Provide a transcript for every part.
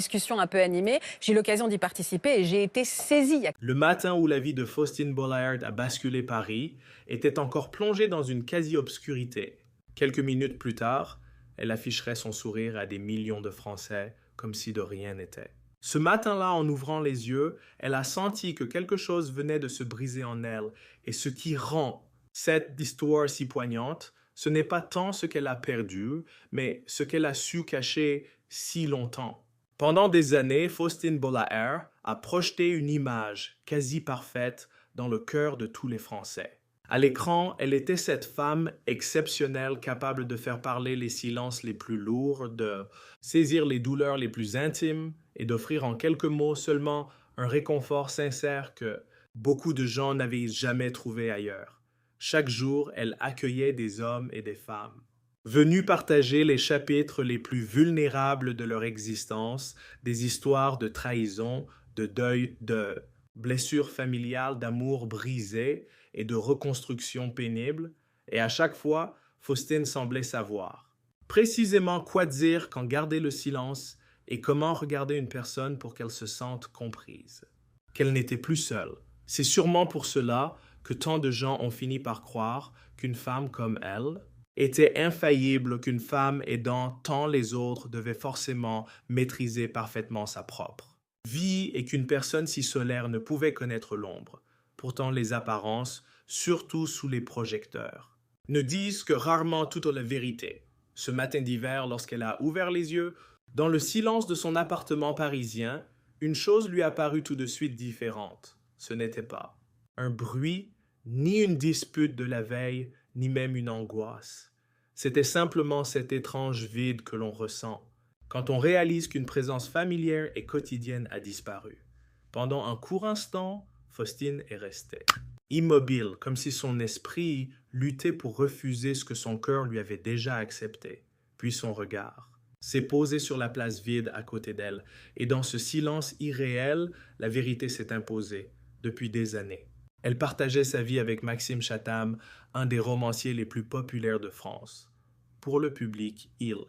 Discussion un peu animée, j'ai eu l'occasion d'y participer et j'ai été saisie. Le matin où la vie de Faustine Bollaert a basculé Paris était encore plongée dans une quasi-obscurité. Quelques minutes plus tard, elle afficherait son sourire à des millions de Français comme si de rien n'était. Ce matin-là, en ouvrant les yeux, elle a senti que quelque chose venait de se briser en elle, et ce qui rend cette histoire si poignante, ce n'est pas tant ce qu'elle a perdu, mais ce qu'elle a su cacher si longtemps. Pendant des années, Faustine Bollaert a projeté une image quasi parfaite dans le cœur de tous les Français. À l'écran, elle était cette femme exceptionnelle capable de faire parler les silences les plus lourds, de saisir les douleurs les plus intimes et d'offrir en quelques mots seulement un réconfort sincère que beaucoup de gens n'avaient jamais trouvé ailleurs. Chaque jour, elle accueillait des hommes et des femmes venus partager les chapitres les plus vulnérables de leur existence, des histoires de trahison, de deuil, de blessures familiales, d'amour brisé et de reconstruction pénible, et à chaque fois, Faustine semblait savoir précisément quoi dire quand garder le silence et comment regarder une personne pour qu'elle se sente comprise, qu'elle n'était plus seule. C'est sûrement pour cela que tant de gens ont fini par croire qu'une femme comme elle était infaillible, qu'une femme aidant tant les autres devait forcément maîtriser parfaitement sa propre vie et qu'une personne si solaire ne pouvait connaître l'ombre. Pourtant, les apparences, surtout sous les projecteurs, ne disent que rarement toute la vérité. Ce matin d'hiver, lorsqu'elle a ouvert les yeux, dans le silence de son appartement parisien, une chose lui apparut tout de suite différente. Ce n'était pas un bruit, ni une dispute de la veille, ni même une angoisse. C'était simplement cet étrange vide que l'on ressent quand on réalise qu'une présence familière et quotidienne a disparu. Pendant un court instant, Faustine est restée immobile, comme si son esprit luttait pour refuser ce que son cœur lui avait déjà accepté. Puis son regard s'est posé sur la place vide à côté d'elle, et dans ce silence irréel, la vérité s'est imposée depuis des années. Elle partageait sa vie avec Maxime Chatham, un des romanciers les plus populaires de France. Pour le public, ils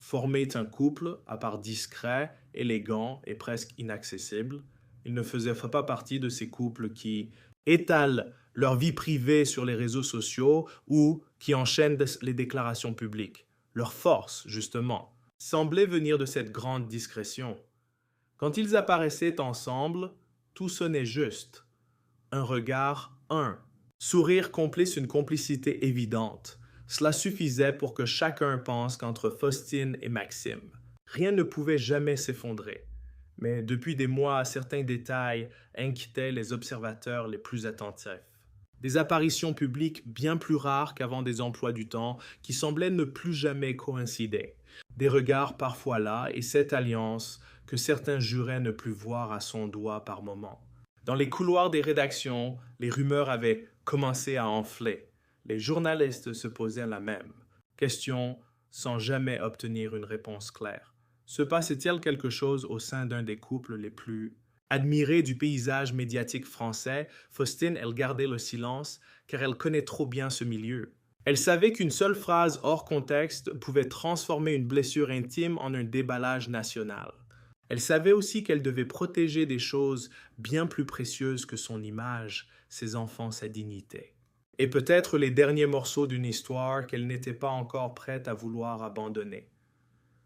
formaient un couple à part discret, élégant et presque inaccessible. Ils ne faisaient pas partie de ces couples qui étalent leur vie privée sur les réseaux sociaux ou qui enchaînent les déclarations publiques. Leur force, justement, semblait venir de cette grande discrétion. Quand ils apparaissaient ensemble, tout sonnait juste. Un regard, sourire complice, une complicité évidente. Cela suffisait pour que chacun pense qu'entre Faustine et Maxime, rien ne pouvait jamais s'effondrer. Mais depuis des mois, certains détails inquiétaient les observateurs les plus attentifs. Des apparitions publiques bien plus rares qu'avant des emplois du temps qui semblaient ne plus jamais coïncider. Des regards parfois là et cette alliance que certains juraient ne plus voir à son doigt par moment. Dans les couloirs des rédactions, les rumeurs avaient commencé à enfler. Les journalistes se posaient la même question sans jamais obtenir une réponse claire. Se passait-il quelque chose au sein d'un des couples les plus admirés du paysage médiatique français? Faustine, elle gardait le silence car elle connaît trop bien ce milieu. Elle savait qu'une seule phrase hors contexte pouvait transformer une blessure intime en un déballage national. Elle savait aussi qu'elle devait protéger des choses bien plus précieuses que son image, ses enfants, sa dignité. Et peut-être les derniers morceaux d'une histoire qu'elle n'était pas encore prête à vouloir abandonner.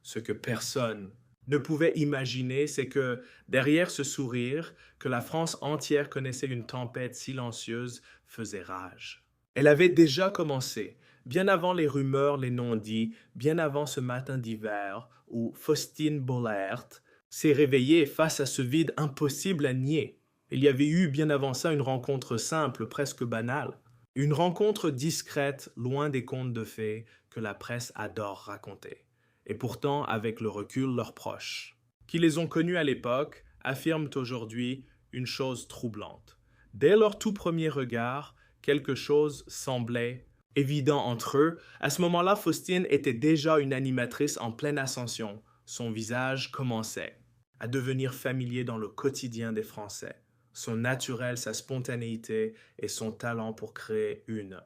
Ce que personne ne pouvait imaginer, c'est que derrière ce sourire, que la France entière connaissait une tempête silencieuse, faisait rage. Elle avait déjà commencé, bien avant les rumeurs, les non-dits, bien avant ce matin d'hiver où Faustine Bollaert s'est réveillée face à ce vide impossible à nier. Il y avait eu bien avant ça une rencontre simple, presque banale. Une rencontre discrète, loin des contes de fées que la presse adore raconter. Et pourtant, avec le recul, leurs proches, qui les ont connus à l'époque, affirment aujourd'hui une chose troublante. Dès leur tout premier regard, quelque chose semblait évident entre eux. À ce moment-là, Faustine était déjà une animatrice en pleine ascension. Son visage commençait à devenir familier dans le quotidien des Français. Son naturel, sa spontanéité et son talent pour créer une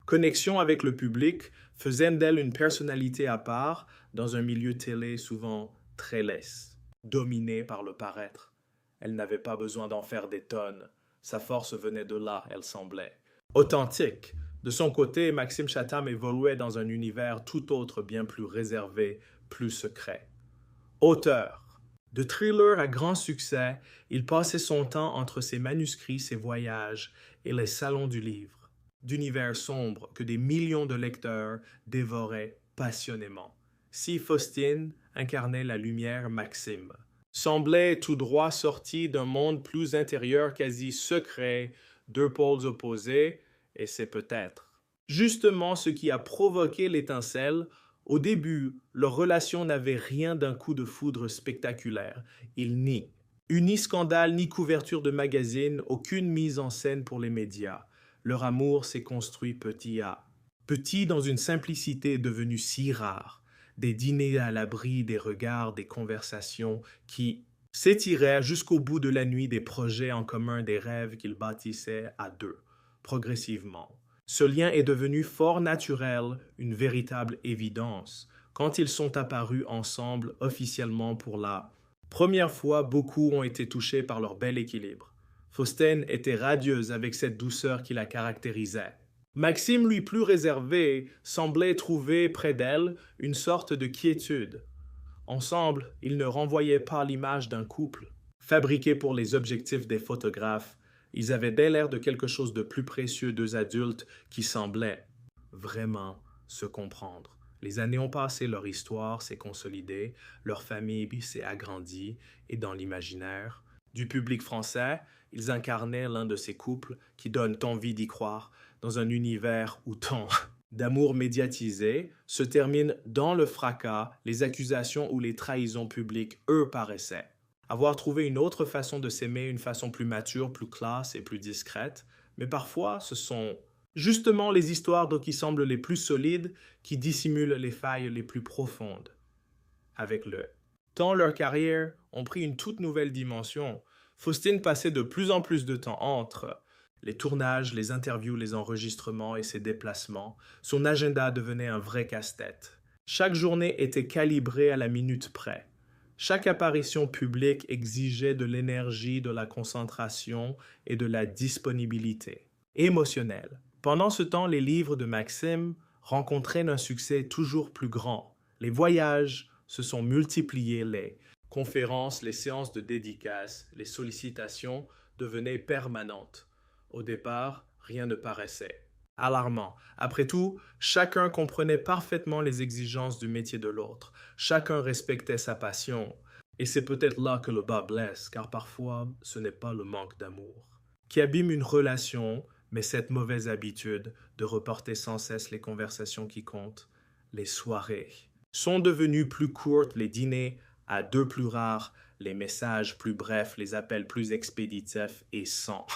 connexion avec le public faisaient d'elle une personnalité à part dans un milieu télé souvent très lisse. dominée par le paraître. Elle n'avait pas besoin d'en faire des tonnes. Sa force venait de là, elle semblait. Authentique. De son côté, Maxime Chatham évoluait dans un univers tout autre, bien plus réservé, plus secret. Auteur. De thriller à grand succès, il passait son temps entre ses manuscrits, ses voyages et les salons du livre, d'univers sombres que des millions de lecteurs dévoraient passionnément. Si Faustine incarnait la lumière Maxime, semblait tout droit sorti d'un monde plus intérieur, quasi secret, deux pôles opposés, et c'est peut-être justement ce qui a provoqué l'étincelle. Au début, leur relation n'avait rien d'un coup de foudre spectaculaire. Ils nient. Ni scandale, ni couverture de magazine, aucune mise en scène pour les médias. Leur amour s'est construit petit à petit dans une simplicité devenue si rare. Des dîners à l'abri, des regards, des conversations qui s'étiraient jusqu'au bout de la nuit, des projets en commun, des rêves qu'ils bâtissaient à deux, progressivement. Ce lien est devenu fort naturel, une véritable évidence. Quand ils sont apparus ensemble officiellement pour la première fois, beaucoup ont été touchés par leur bel équilibre. Faustine était radieuse avec cette douceur qui la caractérisait. Maxime, lui plus réservé, semblait trouver près d'elle une sorte de quiétude. Ensemble, ils ne renvoyaient pas l'image d'un couple, fabriqué pour les objectifs des photographes. Ils avaient dès l'air de quelque chose de plus précieux, deux adultes qui semblaient vraiment se comprendre. Les années ont passé, leur histoire s'est consolidée, leur famille s'est agrandie, et dans l'imaginaire du public français, ils incarnaient l'un de ces couples qui donnent envie d'y croire dans un univers où tant d'amour médiatisé se termine dans le fracas, les accusations ou les trahisons publiques, eux, paraissaient avoir trouvé une autre façon de s'aimer, une façon plus mature, plus classe et plus discrète. Mais parfois, ce sont justement les histoires qui semblent les plus solides qui dissimulent les failles les plus profondes. Avec le temps, leurs carrières ont pris une toute nouvelle dimension. Faustine passait de plus en plus de temps entre les tournages, les interviews, les enregistrements et ses déplacements. Son agenda devenait un vrai casse-tête. Chaque journée était calibrée à la minute près. Chaque apparition publique exigeait de l'énergie, de la concentration et de la disponibilité émotionnelle. Pendant ce temps, les livres de Maxime rencontraient un succès toujours plus grand. Les voyages se sont multipliés, les conférences, les séances de dédicaces, les sollicitations devenaient permanentes. Au départ, rien ne paraissait alarmant. Après tout, chacun comprenait parfaitement les exigences du métier de l'autre. Chacun respectait sa passion. Et c'est peut-être là que le bas blesse, car parfois, ce n'est pas le manque d'amour qui abîme une relation, mais cette mauvaise habitude de reporter sans cesse les conversations qui comptent. Les soirées sont devenues plus courtes, les dîners à deux plus rares, les messages plus brefs, les appels plus expéditifs et sans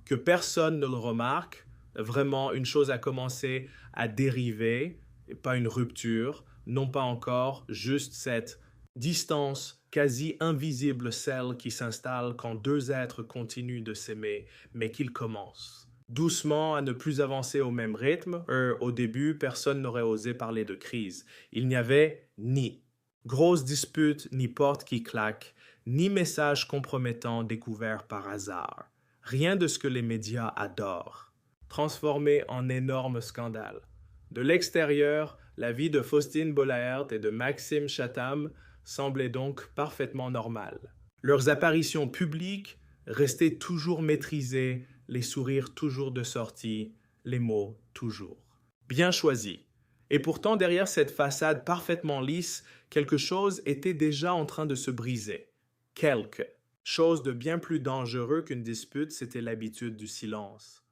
que personne ne le remarque. Vraiment, une chose a commencé à dériver, et pas une rupture, non pas encore, juste cette distance quasi invisible, celle qui s'installe quand deux êtres continuent de s'aimer, mais qu'ils commencent doucement à ne plus avancer au même rythme. Au début, personne n'aurait osé parler de crise. Il n'y avait ni grosse dispute, ni porte qui claque, ni message compromettant découvert par hasard. Rien de ce que les médias adorent transformé en énorme scandale. De l'extérieur, la vie de Faustine Bollaert et de Maxime Chatham semblait donc parfaitement normale. Leurs apparitions publiques restaient toujours maîtrisées, les sourires toujours de sortie, les mots toujours bien choisis. Et pourtant, derrière cette façade parfaitement lisse, quelque chose était déjà en train de se briser. Quelque chose de bien plus dangereux qu'une dispute, c'était l'habitude du silence.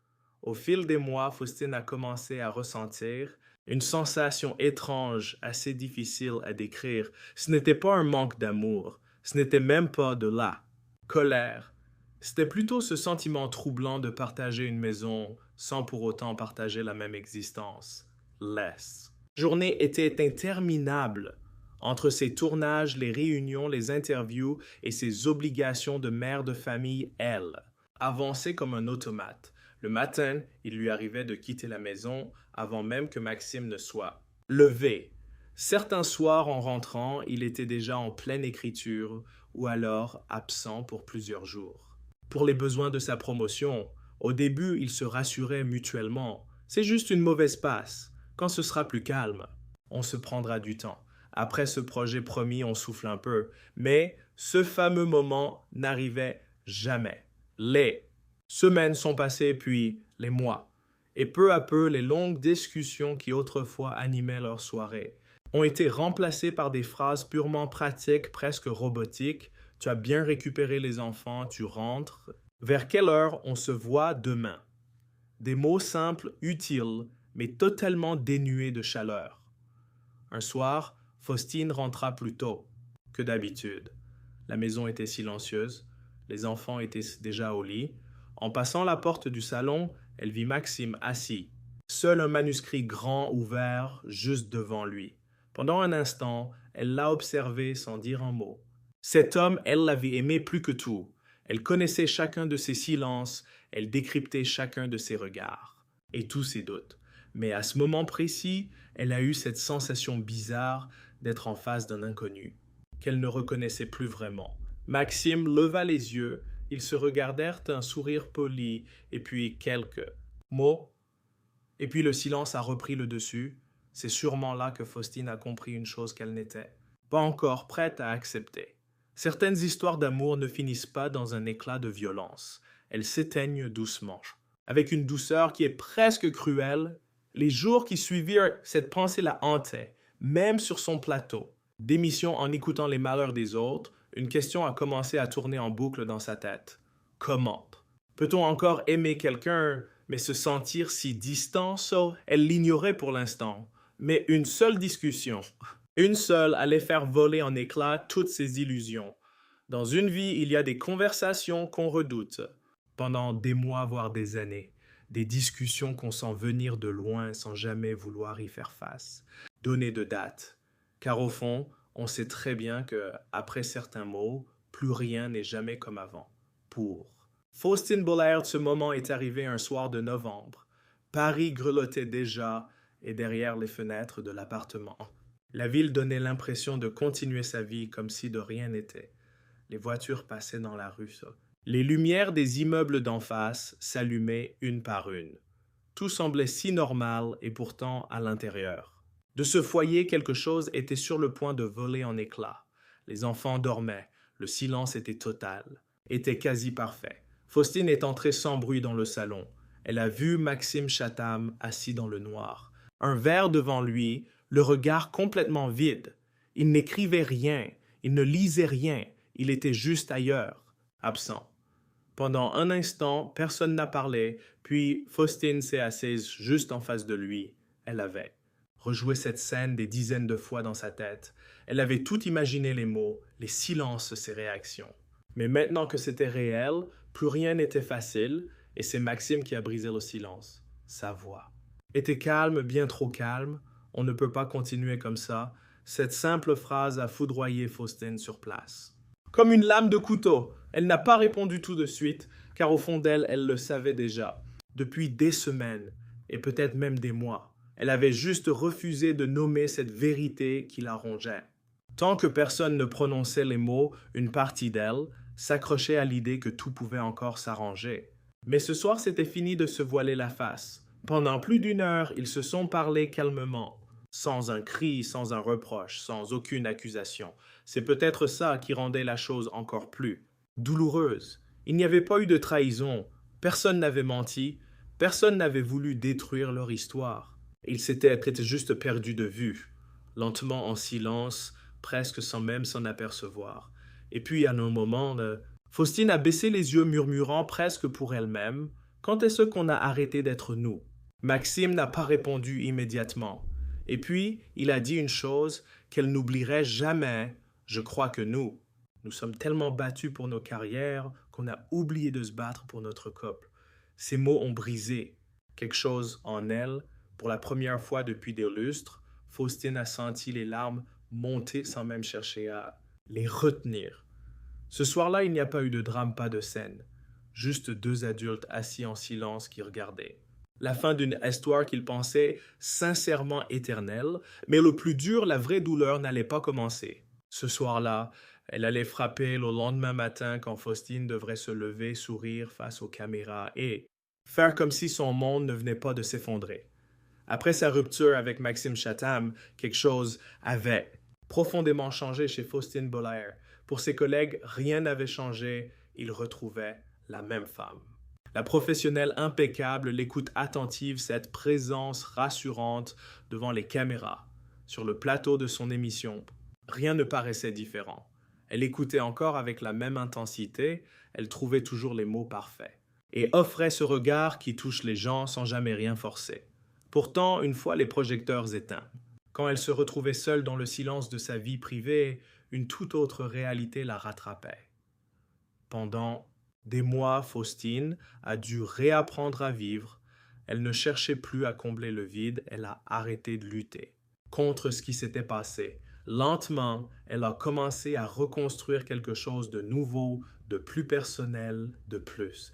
Au fil des mois, Faustine a commencé à ressentir une sensation étrange, assez difficile à décrire. Ce n'était pas un manque d'amour, ce n'était même pas de la colère. C'était plutôt ce sentiment troublant de partager une maison sans pour autant partager la même existence. Laisse. La journée était interminable. Entre ses tournages, les réunions, les interviews et ses obligations de mère de famille, elle avançait comme un automate. Le matin, il lui arrivait de quitter la maison avant même que Maxime ne soit levé. Certains soirs, en rentrant, il était déjà en pleine écriture ou alors absent pour plusieurs jours. Pour les besoins de sa promotion, au début, ils se rassuraient mutuellement. C'est juste une mauvaise passe. Quand ce sera plus calme, on se prendra du temps. Après ce projet promis, on souffle un peu. Mais ce fameux moment n'arrivait jamais. Les semaines sont passées, puis les mois. Et peu à peu, les longues discussions qui autrefois animaient leurs soirées ont été remplacées par des phrases purement pratiques, presque robotiques. Tu as bien récupéré les enfants, tu rentres. Vers quelle heure on se voit demain? Des mots simples, utiles, mais totalement dénués de chaleur. Un soir, Faustine rentra plus tôt que d'habitude. La maison était silencieuse, les enfants étaient déjà au lit. En passant la porte du salon, elle vit Maxime assis, seul un manuscrit grand ouvert juste devant lui. Pendant un instant, elle l'a observé sans dire un mot. Cet homme, elle l'avait aimé plus que tout. Elle connaissait chacun de ses silences, elle décryptait chacun de ses regards et tous ses doutes. Mais à ce moment précis, elle a eu cette sensation bizarre d'être en face d'un inconnu, qu'elle ne reconnaissait plus vraiment. Maxime leva les yeux, ils se regardèrent un sourire poli, et puis quelques mots, et puis le silence a repris le dessus. C'est sûrement là que Faustine a compris une chose qu'elle n'était pas encore prête à accepter. Certaines histoires d'amour ne finissent pas dans un éclat de violence, elles s'éteignent doucement, avec une douceur qui est presque cruelle. Les jours qui suivirent, cette pensée la hantait, même sur son plateau. Démission en écoutant les malheurs des autres, une question a commencé à tourner en boucle dans sa tête. Comment? Peut-on encore aimer quelqu'un, mais se sentir si distant? Elle l'ignorait pour l'instant. Mais une seule discussion, une seule allait faire voler en éclats toutes ses illusions. Dans une vie, il y a des conversations qu'on redoute, pendant des mois voire des années. Des discussions qu'on sent venir de loin sans jamais vouloir y faire face. Donner de date. Car au fond, on sait très bien que, après certains mots, plus rien n'est jamais comme avant. Pour Faustine Bollaert, ce moment est arrivé un soir de novembre. Paris grelottait déjà et derrière les fenêtres de l'appartement. La ville donnait l'impression de continuer sa vie comme si de rien n'était. Les voitures passaient dans la rue. Les lumières des immeubles d'en face s'allumaient une par une. Tout semblait si normal et pourtant à l'intérieur. De ce foyer, quelque chose était sur le point de voler en éclats. Les enfants dormaient, le silence était total, était quasi parfait. Faustine est entrée sans bruit dans le salon. Elle a vu Maxime Chatham assis dans le noir. Un verre devant lui, le regard complètement vide. Il n'écrivait rien, il ne lisait rien, il était juste ailleurs, absent. Pendant un instant, personne n'a parlé, puis Faustine s'est assise juste en face de lui. Elle avait rejoué cette scène des dizaines de fois dans sa tête. Elle avait tout imaginé, les mots, les silences, ses réactions. Mais maintenant que c'était réel, plus rien n'était facile, et c'est Maxime qui a brisé le silence. Sa voix était calme, bien trop calme. On ne peut pas continuer comme ça. Cette simple phrase a foudroyé Faustine sur place. Comme une lame de couteau, elle n'a pas répondu tout de suite, car au fond d'elle, elle le savait déjà. Depuis des semaines, et peut-être même des mois, elle avait juste refusé de nommer cette vérité qui la rongeait. Tant que personne ne prononçait les mots, une partie d'elle s'accrochait à l'idée que tout pouvait encore s'arranger. Mais ce soir, c'était fini de se voiler la face. Pendant plus d'une heure, ils se sont parlé calmement, sans un cri, sans un reproche, sans aucune accusation. C'est peut-être ça qui rendait la chose encore plus douloureuse. Il n'y avait pas eu de trahison, personne n'avait menti, personne n'avait voulu détruire leur histoire. Ils s'étaient juste perdus de vue, lentement en silence, presque sans même s'en apercevoir. Et puis, à un moment, Faustine a baissé les yeux, murmurant presque pour elle-même, « Quand est-ce qu'on a arrêté d'être nous ?» Maxime n'a pas répondu immédiatement. Et puis, il a dit une chose qu'elle n'oublierait jamais. « Je crois que nous sommes tellement battus pour nos carrières qu'on a oublié de se battre pour notre couple. » Ces mots ont brisé quelque chose en elle. Pour la première fois depuis des lustres, Faustine a senti les larmes monter sans même chercher à les retenir. Ce soir-là, il n'y a pas eu de drame, pas de scène. Juste deux adultes assis en silence qui regardaient. La fin d'une histoire qu'ils pensaient sincèrement éternelle, mais le plus dur, la vraie douleur, n'allait pas commencer. Ce soir-là, Elle allait frapper le lendemain matin quand Faustine devrait se lever, sourire face aux caméras et faire comme si son monde ne venait pas de s'effondrer. Après sa rupture avec Maxime Chatham, quelque chose avait profondément changé chez Faustine Bollaert. Pour ses collègues, rien n'avait changé, ils retrouvaient la même femme. La professionnelle impeccable, l'écoute attentive, cette présence rassurante devant les caméras, sur le plateau de son émission, rien ne paraissait différent. Elle écoutait encore avec la même intensité, elle trouvait toujours les mots parfaits, et offrait ce regard qui touche les gens sans jamais rien forcer. Pourtant, une fois les projecteurs éteints, quand elle se retrouvait seule dans le silence de sa vie privée, une toute autre réalité la rattrapait. Pendant des mois, Faustine a dû réapprendre à vivre. Elle ne cherchait plus à combler le vide, elle a arrêté de lutter contre ce qui s'était passé. Lentement, elle a commencé à reconstruire quelque chose de nouveau, de plus personnel, de plus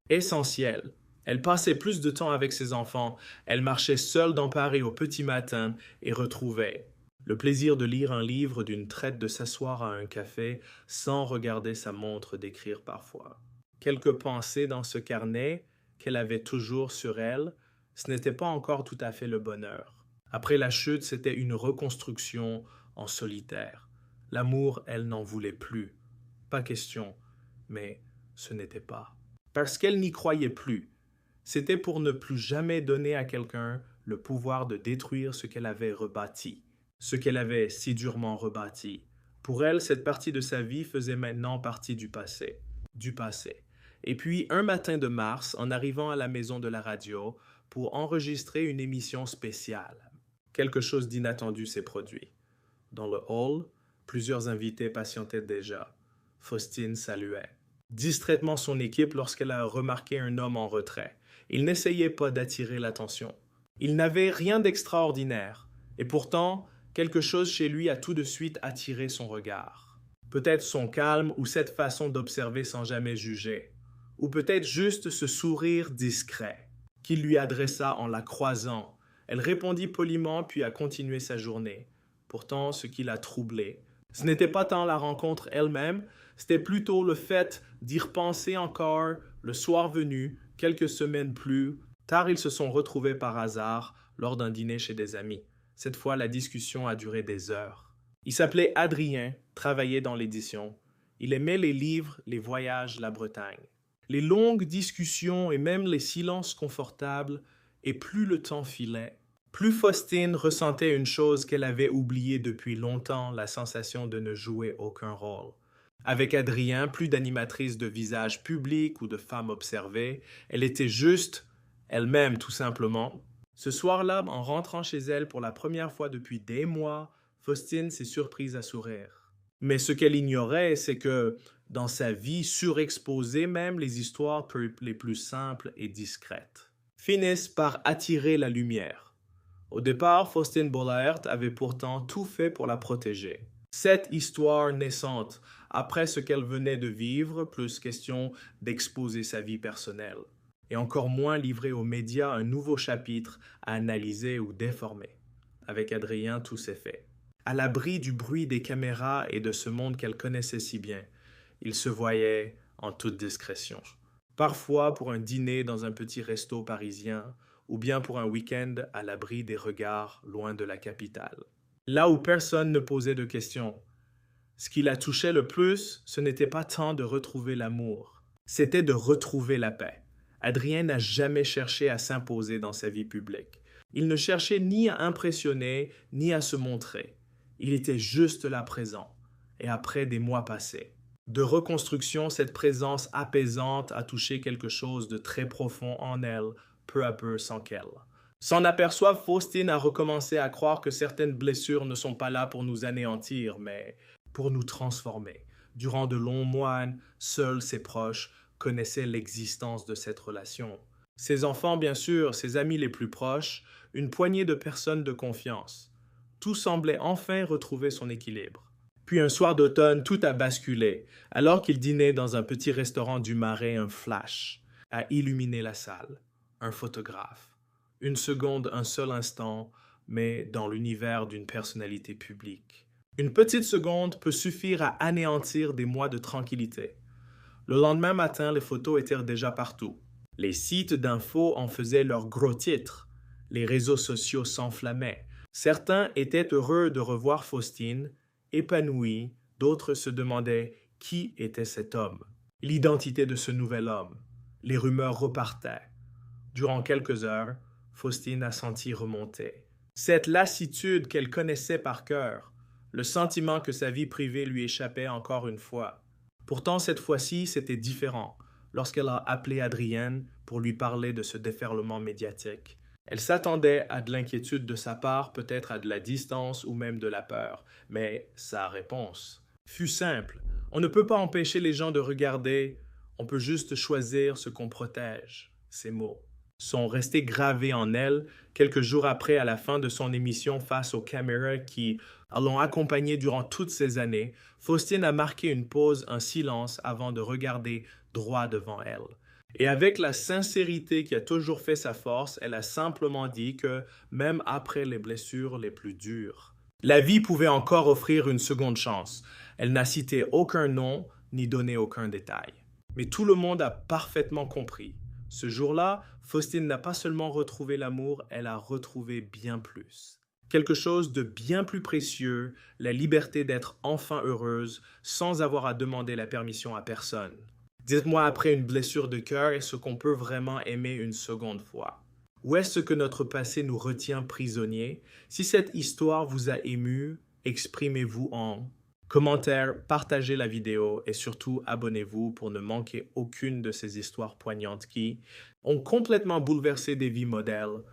essentiel. Elle passait plus de temps avec ses enfants, elle marchait seule dans Paris au petit matin et retrouvait le plaisir de lire un livre, d'une traite de s'asseoir à un café sans regarder sa montre, d'écrire parfois. Quelques pensées dans ce carnet qu'elle avait toujours sur elle, ce n'était pas encore tout à fait le bonheur. Après la chute, c'était une reconstruction en solitaire. L'amour, elle n'en voulait plus. Pas question, mais ce n'était pas. Parce qu'elle n'y croyait plus. C'était pour ne plus jamais donner à quelqu'un le pouvoir de détruire ce qu'elle avait rebâti, ce qu'elle avait si durement rebâti. Pour elle, cette partie de sa vie faisait maintenant partie du passé. Du passé. Et puis, un matin de mars, en arrivant à la maison de la radio pour enregistrer une émission spéciale, quelque chose d'inattendu s'est produit. Dans le hall, plusieurs invités patientaient déjà. Faustine saluait distraitement son équipe lorsqu'elle a remarqué un homme en retrait. Il n'essayait pas d'attirer l'attention. Il n'avait rien d'extraordinaire, et pourtant, quelque chose chez lui a tout de suite attiré son regard. Peut-être son calme ou cette façon d'observer sans jamais juger, ou peut-être juste ce sourire discret qu'il lui adressa en la croisant. Elle répondit poliment puis a continué sa journée. Pourtant, ce qui l'a troublée, ce n'était pas tant la rencontre elle-même, c'était plutôt le fait d'y repenser encore le soir venu, quelques semaines plus tard, ils se sont retrouvés par hasard lors d'un dîner chez des amis. Cette fois, la discussion a duré des heures. Il s'appelait Adrien, travaillait dans l'édition. Il aimait les livres, les voyages, la Bretagne. Les longues discussions et même les silences confortables, et plus le temps filait, plus Faustine ressentait une chose qu'elle avait oubliée depuis longtemps, la sensation de ne jouer aucun rôle. Avec Adrien, plus d'animatrice de visage public ou de femme observée, elle était juste elle-même tout simplement. Ce soir-là, en rentrant chez elle pour la première fois depuis des mois, Faustine s'est surprise à sourire. Mais ce qu'elle ignorait, c'est que dans sa vie surexposée, même les histoires les plus simples et discrètes finissent par attirer la lumière. Au départ, Faustine Bollaert avait pourtant tout fait pour la protéger. Cette histoire naissante, après ce qu'elle venait de vivre, plus question d'exposer sa vie personnelle, et encore moins livrer aux médias un nouveau chapitre à analyser ou déformer. Avec Adrien, tout s'est fait. À l'abri du bruit des caméras et de ce monde qu'elle connaissait si bien, ils se voyaient en toute discrétion. Parfois pour un dîner dans un petit resto parisien, ou bien pour un week-end à l'abri des regards loin de la capitale. Là où personne ne posait de questions. Ce qui la touchait le plus, ce n'était pas tant de retrouver l'amour, c'était de retrouver la paix. Adrien n'a jamais cherché à s'imposer dans sa vie publique. Il ne cherchait ni à impressionner, ni à se montrer. Il était juste là présent. Et après des mois passés, de reconstruction, cette présence apaisante a touché quelque chose de très profond en elle, peu à peu sans qu'elle s'en aperçoive. Faustine a recommencé à croire que certaines blessures ne sont pas là pour nous anéantir, mais pour nous transformer. Durant de longs mois, seuls ses proches connaissaient l'existence de cette relation. Ses enfants, bien sûr, ses amis les plus proches, une poignée de personnes de confiance. Tout semblait enfin retrouver son équilibre. Puis un soir d'automne, tout a basculé. Alors qu'il dînait dans un petit restaurant du Marais, un flash a illuminé la salle. Un photographe. Une seconde, un seul instant, mais dans l'univers d'une personnalité publique. Une petite seconde peut suffire à anéantir des mois de tranquillité. Le lendemain matin, les photos étaient déjà partout. Les sites d'infos en faisaient leurs gros titres. Les réseaux sociaux s'enflammaient. Certains étaient heureux de revoir Faustine, épanouis, d'autres se demandaient qui était cet homme, l'identité de ce nouvel homme. Les rumeurs repartaient. Durant quelques heures, Faustine a senti remonter cette lassitude qu'elle connaissait par cœur, le sentiment que sa vie privée lui échappait encore une fois. Pourtant, cette fois-ci, c'était différent. Lorsqu'elle a appelé Adrienne pour lui parler de ce déferlement médiatique, elle s'attendait à de l'inquiétude de sa part, peut-être à de la distance ou même de la peur. Mais sa réponse fut simple. On ne peut pas empêcher les gens de regarder, on peut juste choisir ce qu'on protège. Ces mots sont restés gravés en elle quelques jours après, à la fin de son émission face aux caméras qui l'ont accompagnée durant toutes ces années. Faustine a marqué une pause, un silence avant de regarder droit devant elle. Et avec la sincérité qui a toujours fait sa force, elle a simplement dit que, même après les blessures les plus dures, la vie pouvait encore offrir une seconde chance. Elle n'a cité aucun nom ni donné aucun détail. Mais tout le monde a parfaitement compris. Ce jour-là, Faustine n'a pas seulement retrouvé l'amour, elle a retrouvé bien plus. Quelque chose de bien plus précieux, la liberté d'être enfin heureuse sans avoir à demander la permission à personne. Dites-moi, après une blessure de cœur, est-ce qu'on peut vraiment aimer une seconde fois? Ou est-ce que notre passé nous retient prisonniers? Si cette histoire vous a ému, exprimez-vous en commentaire, partagez la vidéo et surtout abonnez-vous pour ne manquer aucune de ces histoires poignantes qui ont complètement bouleversé des vies modèles